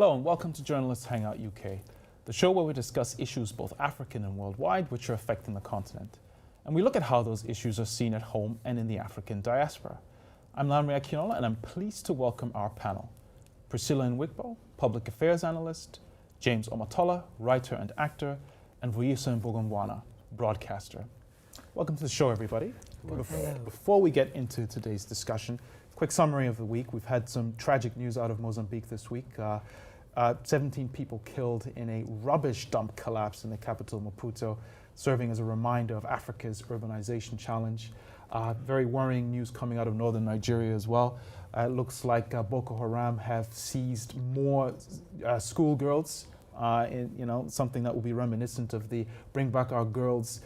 Hello and welcome to Journalists Hangout UK, the show where we discuss issues both African and worldwide which are affecting the continent. And we look at how those issues are seen at home and in the African diaspora. I'm Lamri Akinola and I'm pleased to welcome our panel. Priscilla Nwigbo, Public Affairs Analyst, James Omatola, writer and actor, and Vuyisa Mbogongwana, broadcaster. Welcome to the show, everybody. Before we get into today's discussion, quick summary of the week. We've had some tragic news out of Mozambique this week. 17 people killed in a rubbish dump collapse in the capital, Maputo, serving as a reminder of Africa's urbanization challenge. Very worrying news coming out of northern Nigeria as well. It looks like Boko Haram have seized more schoolgirls, something that will be reminiscent of the Bring Back Our Girls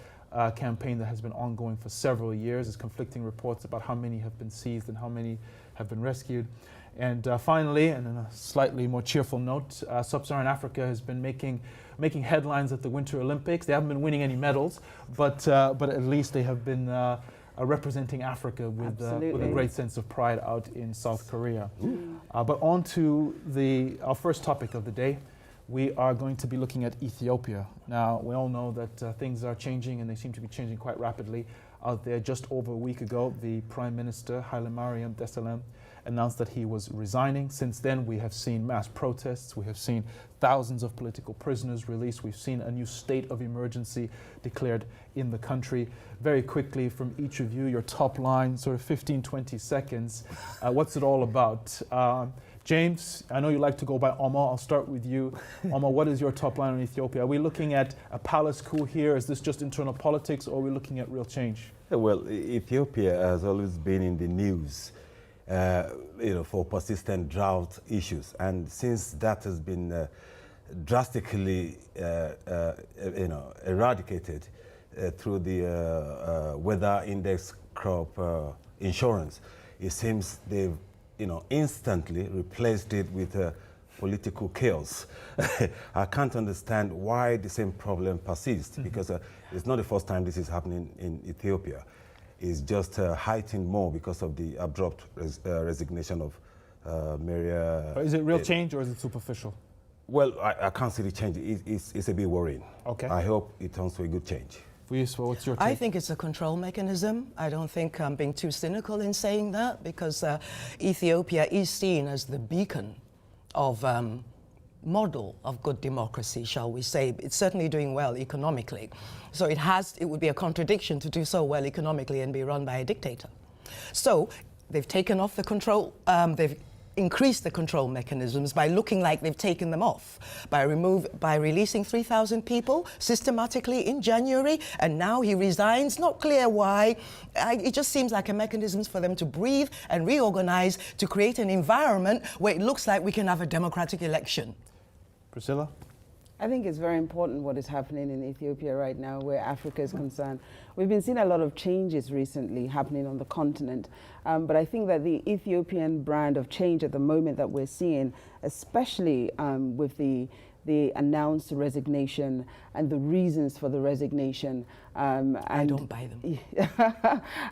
campaign that has been ongoing for several years. There's conflicting reports about how many have been seized and how many have been rescued. And finally, and on a slightly more cheerful note, Sub-Saharan Africa has been making headlines at the Winter Olympics. They haven't been winning any medals, but at least they have been representing Africa with a great sense of pride out in South Korea. But on to our first topic of the day. We are going to be looking at Ethiopia. Now, we all know that things are changing and they seem to be changing quite rapidly out there. Just over a week ago, the Prime Minister, Haile Mariam Desalegn, announced that he was resigning. Since then, we have seen mass protests. We have seen thousands of political prisoners released. We've seen a new state of emergency declared in the country. Very quickly, from each of you, your top line, sort of 15, 20 seconds. What's it all about? James, I know you like to go by Omar. I'll start with you. Omar, what is your top line on Ethiopia? Are we looking at a palace coup here? Is this just internal politics, or are we looking at real change? Well, Ethiopia has always been in the news, for persistent drought issues, and since that has been drastically, eradicated through the weather index crop insurance, it seems they've instantly replaced it with political chaos. I can't understand why the same problem persists, because it's not the first time this is happening in Ethiopia. It's just heightened more because of the abrupt resignation of Maria. Is it real change or is it superficial? Well, I can't see the change. It's a bit worrying. Okay. I hope it turns to a good change. What's your take? I think it's a control mechanism. I don't think I'm being too cynical in saying that, because Ethiopia is seen as the beacon of model of good democracy, shall we say. It's certainly doing well economically. So it would be a contradiction to do so well economically and be run by a dictator. So they've taken off the control, they've increase the control mechanisms by looking like they've taken them off, by releasing 3,000 people systematically in January, and now he resigns, not clear why. It just seems like a mechanism for them to breathe and reorganize to create an environment where it looks like we can have a democratic election. Priscilla? I think it's very important what is happening in Ethiopia right now, where Africa is concerned. We've been seeing a lot of changes recently happening on the continent, but I think that the Ethiopian brand of change at the moment that we're seeing, especially with the announced resignation and the reasons for the resignation. I don't buy them.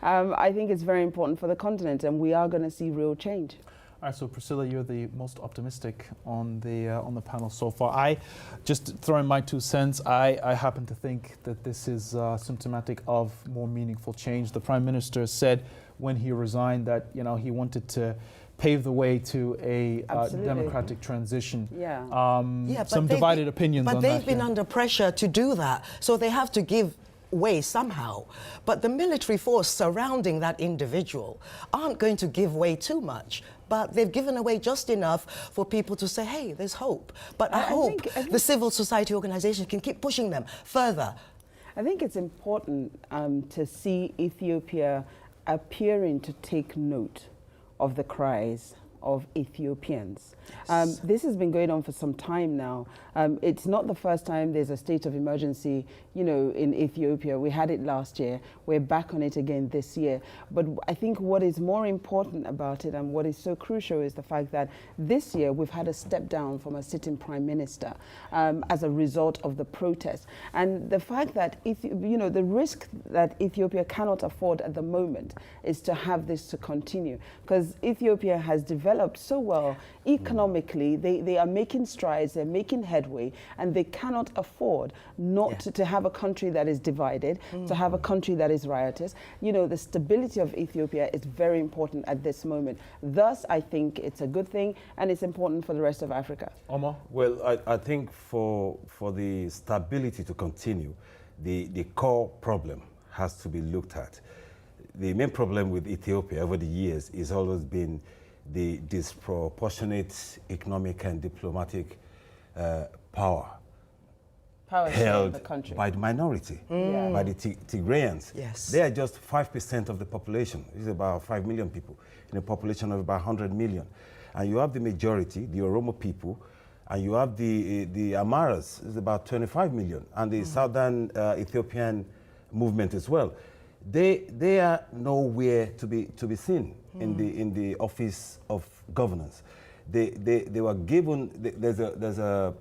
I think it's very important for the continent, and we are going to see real change. All right, so Priscilla, you're the most optimistic on the panel so far. I just throwing my 2 cents. I happen to think that this is symptomatic of more meaningful change. The Prime Minister said when he resigned that he wanted to pave the way to a democratic transition. Yeah. Some divided opinions on that. But they've been under pressure to do that, so they have to give way somehow. But the military force surrounding that individual aren't going to give way too much. But they've given away just enough for people to say, hey, there's hope. But I hope the civil society organizations can keep pushing them further. I think it's important to see Ethiopia appearing to take note of the cries of Ethiopians. Yes. This has been going on for some time now. It's not the first time there's a state of emergency, in Ethiopia. We had it last year. We're back on it again this year. But I think what is more important about it and what is so crucial is the fact that this year we've had a step down from a sitting prime minister as a result of the protests. And the fact that, the risk that Ethiopia cannot afford at the moment is to have this to continue, because Ethiopia has developed developed so well economically. They are making strides, they're making headway, and they cannot afford not to have a country that is divided, to have a country that is riotous. You know, the stability of Ethiopia is very important at this moment. Thus, I think it's a good thing, and it's important for the rest of Africa. Omar? Well, I think for the stability to continue, the core problem has to be looked at. The main problem with Ethiopia over the years has always been the disproportionate economic and diplomatic power held in the country by the minority, by the Tigrayans. Yes. They are just 5% of the population. It's about 5 million people in a population of about 100 million. And you have the majority, the Oromo people, and you have the Amaras, it's about 25 million, and the southern Ethiopian movement as well. They are nowhere to be seen in the office of governance. They were given. There's a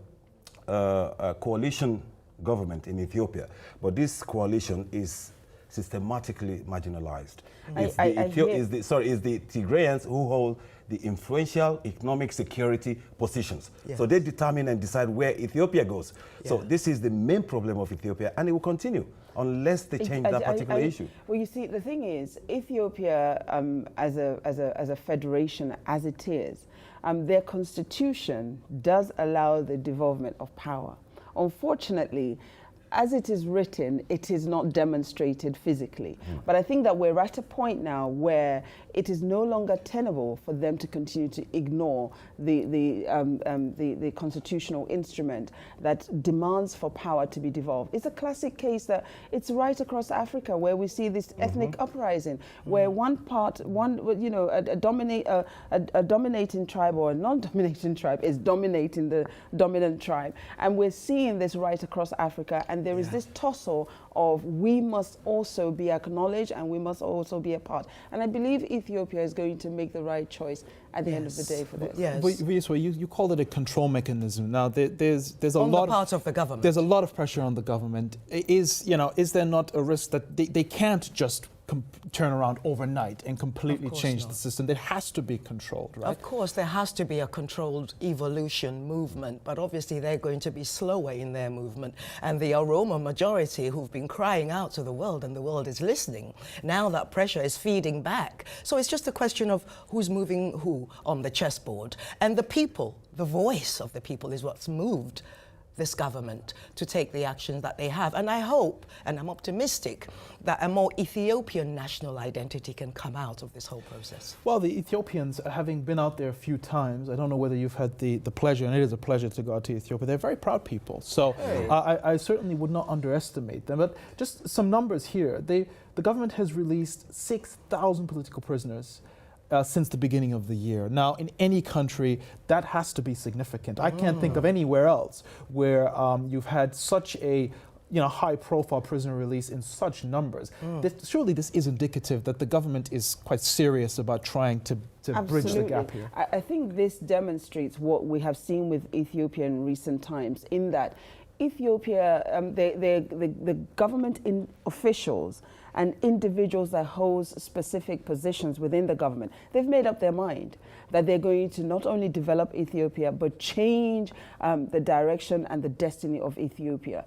coalition government in Ethiopia, but this coalition is systematically marginalized. It's the Tigrayans who hold the influential economic security positions. Yes. So they determine and decide where Ethiopia goes. Yeah. So this is the main problem of Ethiopia, and it will continue unless they change that particular issue. Well, you see, the thing is, Ethiopia, as a federation, as it is, their constitution does allow the devolvement of power. Unfortunately, as it is written, it is not demonstrated physically. But I think that we're at a point now where it is no longer tenable for them to continue to ignore the constitutional instrument that demands for power to be devolved. It's a classic case that it's right across Africa where we see this ethnic uprising, where a dominating tribe or a non-dominating tribe is dominating the dominant tribe, and we're seeing this right across Africa. And there is this tussle of we must also be acknowledged and we must also be a part. And I believe Ethiopia is going to make the right choice at the end of the day for this. Yes. But you called it a control mechanism. Now there's a On lot the part of the government. There's a lot of pressure on the government. Is there not a risk that they can't just turn around overnight and completely change the system? It has to be controlled, right? Of course, there has to be a controlled evolution movement, but obviously they're going to be slower in their movement. And the Oromo majority who've been crying out to the world, and the world is listening, now that pressure is feeding back. So it's just a question of who's moving who on the chessboard. And the people, the voice of the people is what's moved this government to take the actions that they have. And I hope, and I'm optimistic, that a more Ethiopian national identity can come out of this whole process. Well, the Ethiopians, having been out there a few times, I don't know whether you've had the pleasure, and it is a pleasure to go out to Ethiopia, they're very proud people. So I certainly would not underestimate them. But just some numbers here. The government has released 6,000 political prisoners since the beginning of the year. Now, in any country, that has to be significant. I can't think of anywhere else where you've had such a high-profile prisoner release in such numbers. Surely this is indicative that the government is quite serious about trying to bridge the gap here. I think this demonstrates what we have seen with Ethiopia in recent times, in that Ethiopia, the government officials and individuals that hold specific positions within the government, they've made up their mind that they're going to not only develop Ethiopia, but change the direction and the destiny of Ethiopia.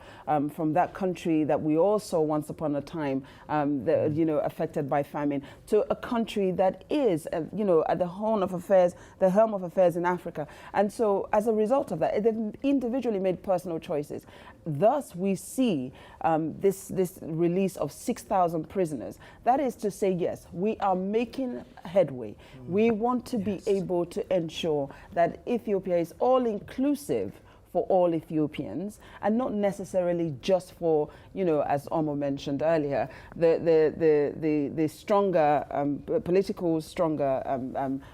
From that country that we all saw once upon a time, affected by famine, to a country that is, at the helm of affairs in Africa. And so as a result of that, they've individually made personal choices. Thus, we see this release of 6,000 prisoners. That is to say, yes, we are making headway. We want to be able to ensure that Ethiopia is all-inclusive for all Ethiopians, and not necessarily just for, as Omo mentioned earlier, the stronger,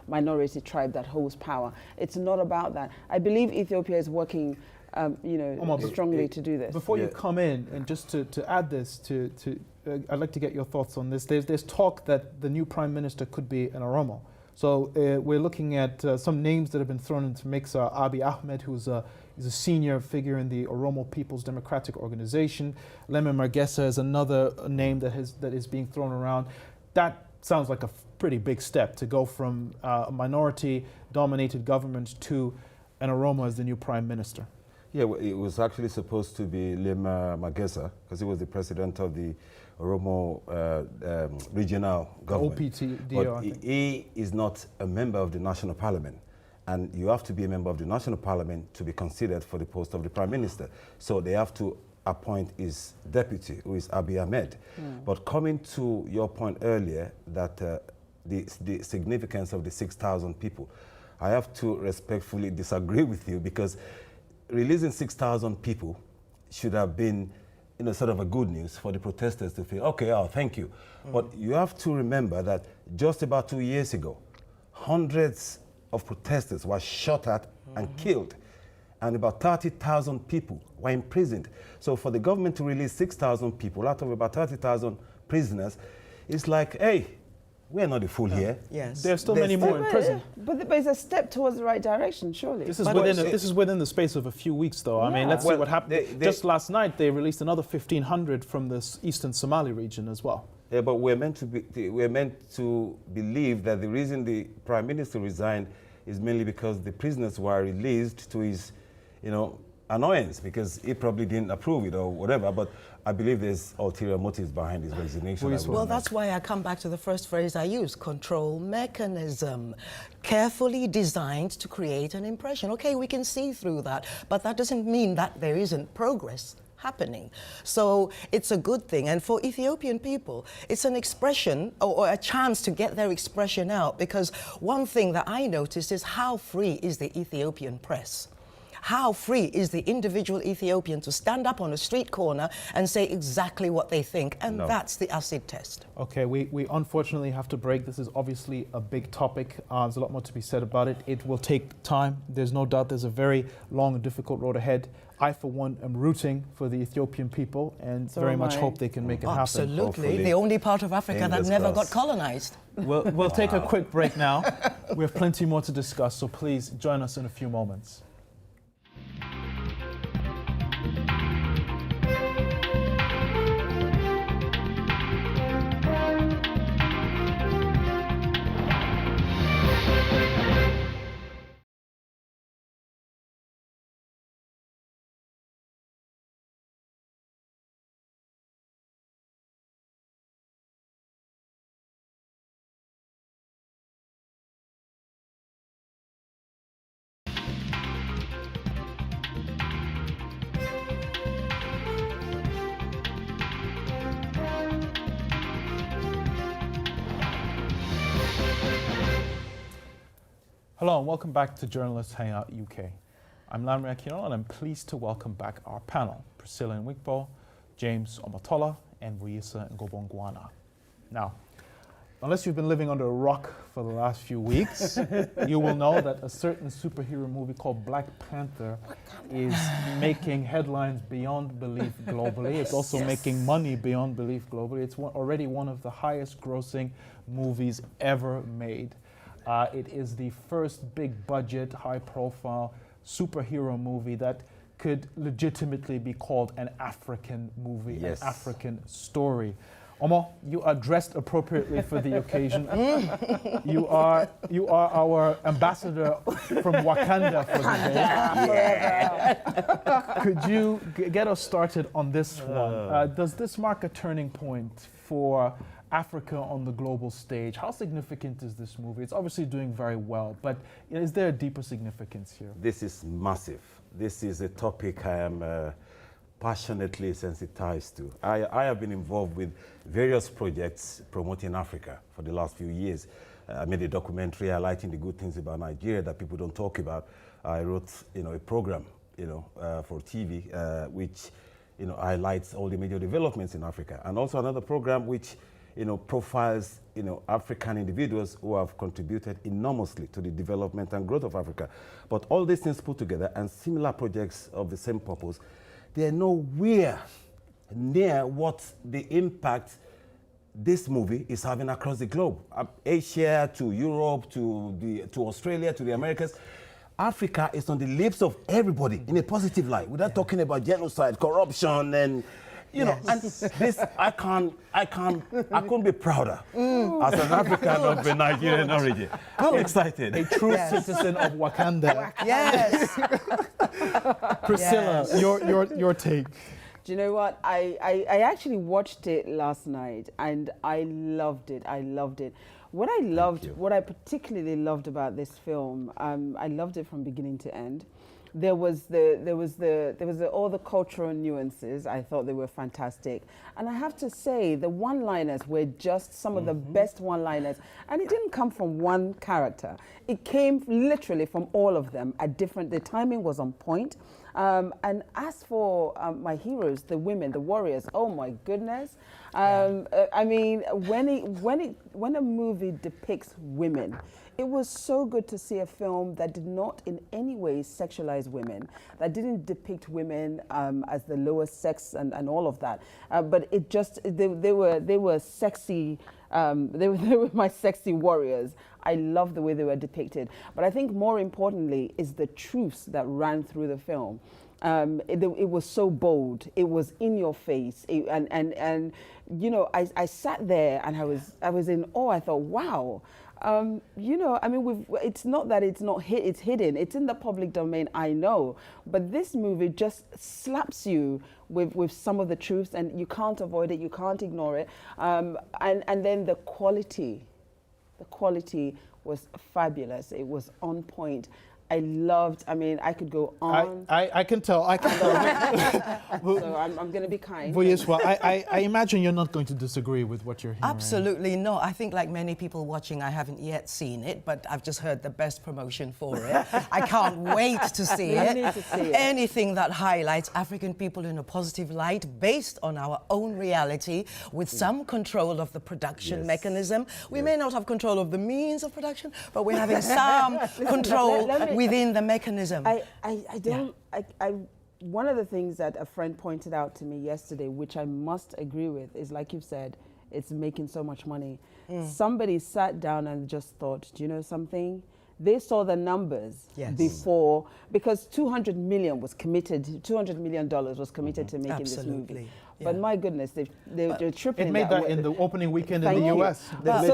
minority tribe that holds power. It's not about that. I believe Ethiopia is working strongly to do this. Before you come in, and just to add this, I'd like to get your thoughts on this. There's talk that the new Prime Minister could be an Oromo. So we're looking at some names that have been thrown into mix. Abiy Ahmed, who's a senior figure in the Oromo People's Democratic Organization. Leme Margesa is another name that is being thrown around. That sounds like a pretty big step to go from a minority-dominated government to an Oromo as the new prime minister. Yeah, well, it was actually supposed to be Lema Magesa, because he was the president of the Oromo regional government. OPTDO, but he is not a member of the national parliament. And you have to be a member of the national parliament to be considered for the post of the prime minister. So they have to appoint his deputy, who is Abiy Ahmed. But coming to your point earlier, that the significance of the 6,000 people, I have to respectfully disagree with you, because releasing 6,000 people should have been, you know, sort of a good news for the protesters to feel, okay, oh, thank you. But you have to remember that just about 2 years ago, hundreds of protesters were shot at and killed, and about 30,000 people were imprisoned. So for the government to release 6,000 people out of about 30,000 prisoners, it's like, hey, we're not a fool here. Yes. There's still many more in prison. But it's a step towards the right direction, surely. This is within the space of a few weeks, though. I mean, let's see what happened. Just last night, they released another 1,500 from the eastern Somali region as well. Yeah, but we're meant to believe that the reason the prime minister resigned is mainly because the prisoners were released to his, you know, annoyance, because he probably didn't approve it or whatever. But I believe there's ulterior motives behind his resignation. Well, that's why I come back to the first phrase I used: control mechanism, carefully designed to create an impression. Okay, we can see through that, but that doesn't mean that there isn't progress happening. So it's a good thing. And for Ethiopian people, it's an expression or a chance to get their expression out, because one thing that I noticed is how free is the Ethiopian press. How free is the individual Ethiopian to stand up on a street corner and say exactly what they think? And that's the acid test. Okay, we unfortunately have to break. This is obviously a big topic. There's a lot more to be said about it. It will take time. There's no doubt there's a very long and difficult road ahead. I, for one, am rooting for the Ethiopian people and very much hope they can make it happen. Absolutely. Hopefully. The only part of Africa that never got colonized. We'll take a quick break now. We have plenty more to discuss, so please join us in a few moments. Hello and welcome back to Journalists Hangout UK. I'm Lamri Akino and I'm pleased to welcome back our panel, Priscilla Nwigbo, James Omotola, and Vuyisa Ngobongwana. Now, unless you've been living under a rock for the last few weeks, you will know that a certain superhero movie called Black Panther is making headlines beyond belief globally. It's also making money beyond belief globally. It's already one of the highest grossing movies ever made. It is the first big budget, high profile superhero movie that could legitimately be called an African movie, an African story. Omo, you are dressed appropriately for the occasion. You are our ambassador from Wakanda for the day. Could you get us started on this one? Does this mark a turning point for Africa on the global stage? How significant is this movie? It's obviously doing very well, but is there a deeper significance here? This is massive. This is a topic I am passionately sensitized to. I have been involved with various projects promoting Africa for the last few years. I made a documentary highlighting the good things about Nigeria that people don't talk about. I wrote, a program, for TV, which, highlights all the major developments in Africa, and also another program which profiles, African individuals who have contributed enormously to the development and growth of Africa. But all these things put together and similar projects of the same purpose, they're nowhere near what the impact this movie is having across the globe. Asia to Europe to Australia to the Americas. Africa is on the lips of everybody in a positive light, without talking about genocide, corruption, and You know, and this, I couldn't be prouder as an African of a Nigerian origin. I'm excited. A true citizen of Wakanda. Yes. Priscilla, your take. Do you know what? I actually watched it last night and I loved it. I loved it. What I particularly loved about this film, I loved it from beginning to end. There was all the cultural nuances. I thought they were fantastic. And I have to say, the one-liners were just some of the best one-liners. And it didn't come from one character. It came literally from all of them at different, the timing was on point. And as for my heroes, the women, the warriors, oh my goodness. I mean, when a movie depicts women, it was so good to see a film that did not in any way sexualize women, that didn't depict women as the lowest sex and all of that. But it just, they were sexy, they were my sexy warriors. I love the way they were depicted. But I think more importantly is the truths that ran through the film. It was so bold. It was in your face. And you know, I sat there and I was in awe. I thought, wow. You know, I mean, it's not that it's hidden. It's in the public domain, I know. But this movie just slaps you with some of the truths, and you can't avoid it, you can't ignore it. And then the quality was fabulous. It was on point. I mean, I could go on. I can tell. So I'm going to be kind. I imagine you're not going to disagree with what you're hearing. Absolutely not. I think like many people watching, I haven't yet seen it, but I've just heard the best promotion for it. I can't wait to see it. You need to see it. Anything that highlights African people in a positive light based on our own reality with some control of the production mechanism. We may not have control of the means of production, but we're having some control within the mechanism. One of the things that a friend pointed out to me yesterday, which I must agree with, is like you've said, it's making so much money. Somebody sat down and just thought, do you know something? They saw the numbers before, because $200 million was committed to making this movie. Yeah. But my goodness, they're tripling it made that in the opening weekend in the US.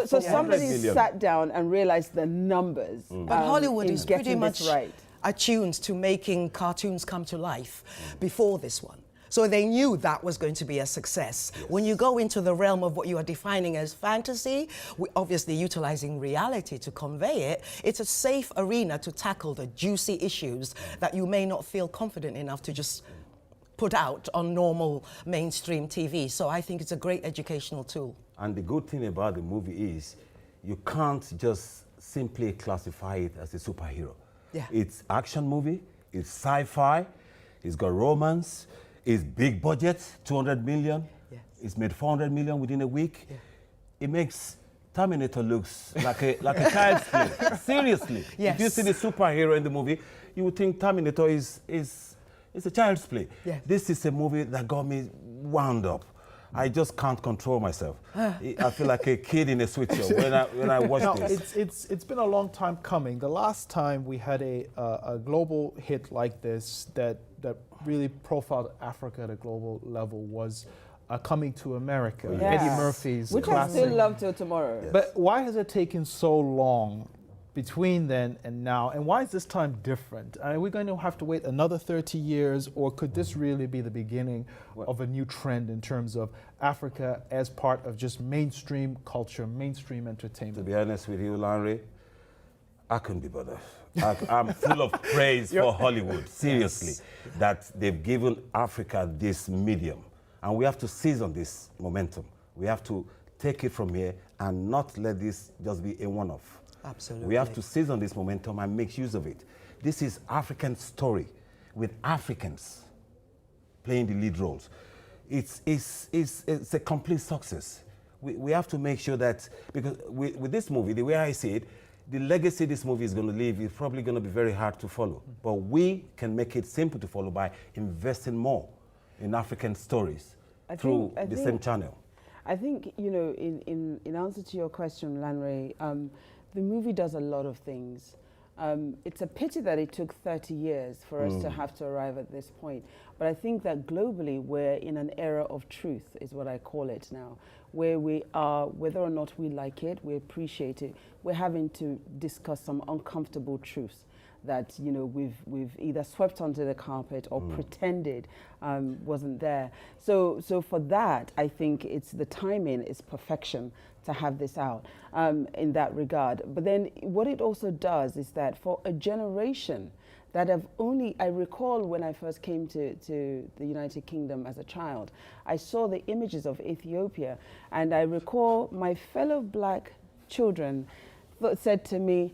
So somebody sat down and realized the numbers. But Hollywood is pretty much right. attuned to making cartoons come to life before this one. So they knew that was going to be a success. When you go into the realm of what you are defining as fantasy, obviously utilizing reality to convey it, it's a safe arena to tackle the juicy issues that you may not feel confident enough to just put out on normal mainstream TV. So I think it's a great educational tool. And the good thing about the movie is you can't just simply classify it as a superhero. Yeah. It's action movie, it's sci-fi, it's got romance, it's big budget, 200 million. Yes. It's made 400 million within a week. Yeah. It makes Terminator looks like a child's play. Seriously. Yes. If you see the superhero in the movie, you would think Terminator is a child's play. Yes. This is a movie that got me wound up. I just can't control myself. I feel like a kid in a sweet show when I watch this. It's been a long time coming. The last time we had a global hit like this that really profiled Africa at a global level was Coming to America, Yes. Eddie Murphy's Which classic. I still love till tomorrow. Yes. But why has it taken so long between then and now? And why is this time different? Are we going to have to wait another 30 years, or could this really be the beginning of a new trend in terms of Africa as part of just mainstream culture, mainstream To entertainment? be honest with you, Larry, I couldn't be bothered. I'm full of praise for Hollywood, seriously, that they've given Africa this medium. And we have to seize on this momentum. We have to take it from here and not let this just be a one-off. Absolutely. We have to seize on this momentum and make use of it. This is African story with Africans playing the lead roles. It's a complete success. We have to make sure that, because with this movie, the way I see it, the legacy this movie is going to leave is probably going to be very hard to follow. But we can make it simple to follow by investing more in African stories through the same channel. I think, you know, in answer to your question, Lanre, the movie does a lot of things. It's a pity that it took 30 years for us to have to arrive at this point. But I think that globally we're in an era of truth, is what I call it now, where we are, whether or not we like it, we appreciate it, we're having to discuss some uncomfortable truths that, you know, we've either swept under the carpet or pretended wasn't there. So for that, I think it's the timing is perfection to have this out in that regard. But then what it also does is that for a generation that I recall when I first came to the United Kingdom as a child, I saw the images of Ethiopia, and I recall my fellow black children said to me,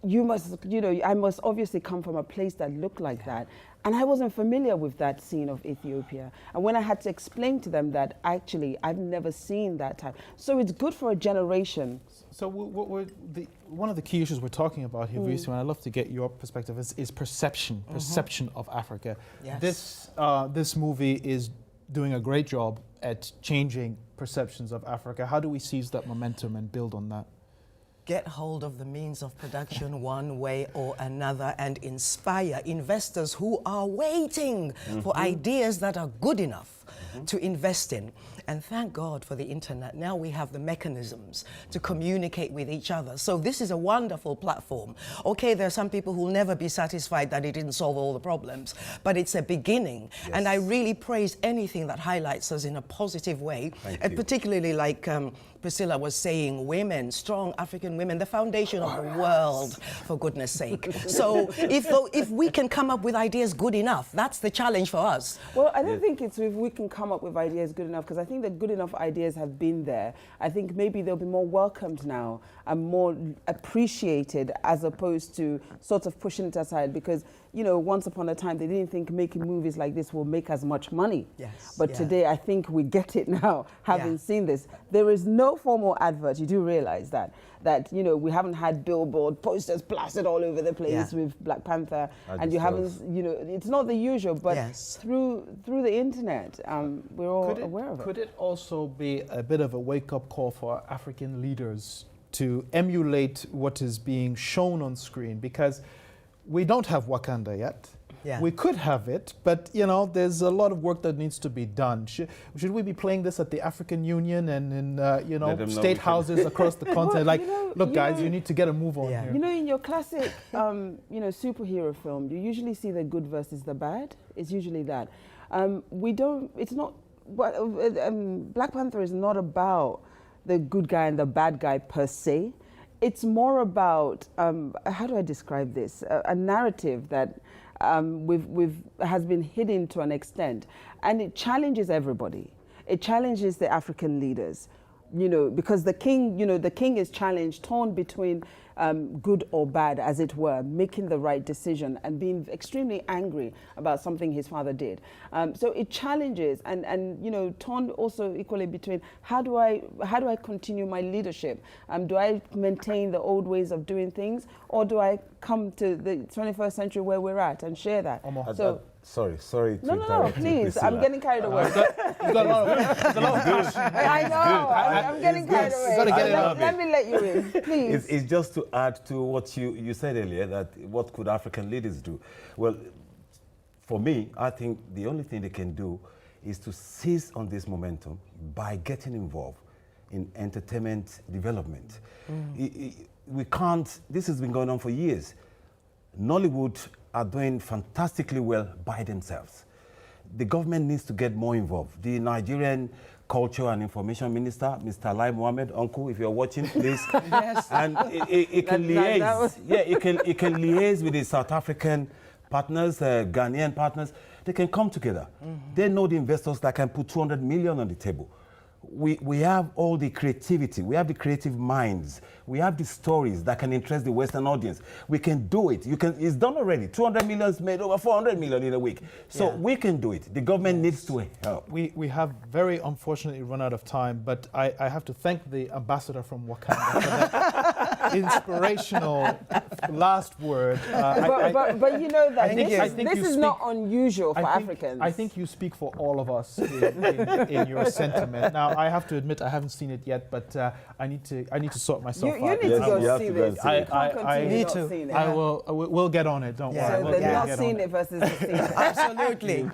you must, you know, I must obviously come from a place that looked like that. And I wasn't familiar with that scene of Ethiopia. And when I had to explain to them that actually I've never seen that type. So it's good for a generation. So one of the key issues we're talking about here, Visa, and I'd love to get your perspective, is perception of Africa. Yes. This movie is doing a great job at changing perceptions of Africa. How do we seize that momentum and build on that? Get hold of the means of production one way or another and inspire investors who are waiting for ideas that are good enough to invest in. And thank God for the internet. Now we have the mechanisms to communicate with each other. So this is a wonderful platform. Okay, there are some people who will never be satisfied that it didn't solve all the problems, but it's a beginning. Yes. And I really praise anything that highlights us in a positive way, and particularly like Priscilla was saying, women, strong African women, the foundation of the world, for goodness sake. So if we can come up with ideas good enough, that's the challenge for us. Well, I don't think it's if we can come up with ideas good enough, because I think that good enough ideas have been there. I think maybe they'll be more welcomed now and more appreciated, as opposed to sort of pushing it aside, because, you know, once upon a time they didn't think making movies like this will make as much money. Yes. But today I think we get it now, having seen this. There is no formal advert. You do realize that, you know, we haven't had billboard posters plastered all over the place with Black Panther, and you haven't, you know, it's not the usual, but through the internet, we're all aware of it. Could it also be a bit of a wake-up call for African leaders to emulate what is being shown on screen? Because we don't have Wakanda yet. Yeah. We could have it, but, you know, there's a lot of work that needs to be done. Should we be playing this at the African Union and in, you know, state houses across the continent? Like, look, guys, you need to get a move on here. You know, in your classic, you know, superhero film, you usually see the good versus the bad. It's usually that. We don't, it's not, Black Panther is not about the good guy and the bad guy per se. It's more about, how do I describe this? A narrative that has been hidden to an extent, and it challenges everybody. It challenges the African leaders, you know, because the king, you know, the king is challenged, torn between good or bad, as it were, making the right decision and being extremely angry about something his father did. So it challenges and you know, torn also equally between how do I continue my leadership? Do I maintain the old ways of doing things, or do I come to the 21st century where we're at and share that? So. Sorry to No, please. I'm getting carried away. You've got a lot of passion. I know. I'm getting carried away. You've got to get it out. Let me let you in, please. It's just to add to what you said earlier, that what could African leaders do? Well, for me, I think the only thing they can do is to seize on this momentum by getting involved in entertainment development. We can't, this has been going on for years. Nollywood are doing fantastically well by themselves. The government needs to get more involved. The Nigerian Culture and Information Minister, Mr. Lai Mohammed, Uncle, if you're watching, please. Yes. And it can liaise. It can liaise with the South African partners, Ghanaian partners. They can come together. They know the investors that can put 200 million on the table. We have all the creativity, we have the creative minds, we have the stories that can interest the Western audience. We can do it. It's done already. 200 million is made over 400 million in a week. So we can do it. The government needs to help. We have very unfortunately run out of time, but I have to thank the ambassador from Wakanda for that. inspirational last word. But you know that I think this you is speak- not unusual for Africans. I think you speak for all of us in your sentiment. Now, I have to admit I haven't seen it yet, but I need to sort myself You out. need to Yes, go you have see to go and this. see it. You can't continue Me not too. seeing it. I will. We'll get on it. Don't Yeah. worry. So We'll they've not get seen on it versus the seen it. Absolutely.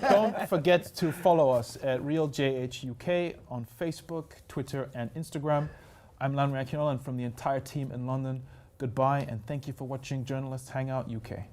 Don't forget to follow us at RealJHUK on Facebook, Twitter, and Instagram. I'm Lanre Akinola, and from the entire team in London, goodbye, and thank you for watching Journalists Hangout UK.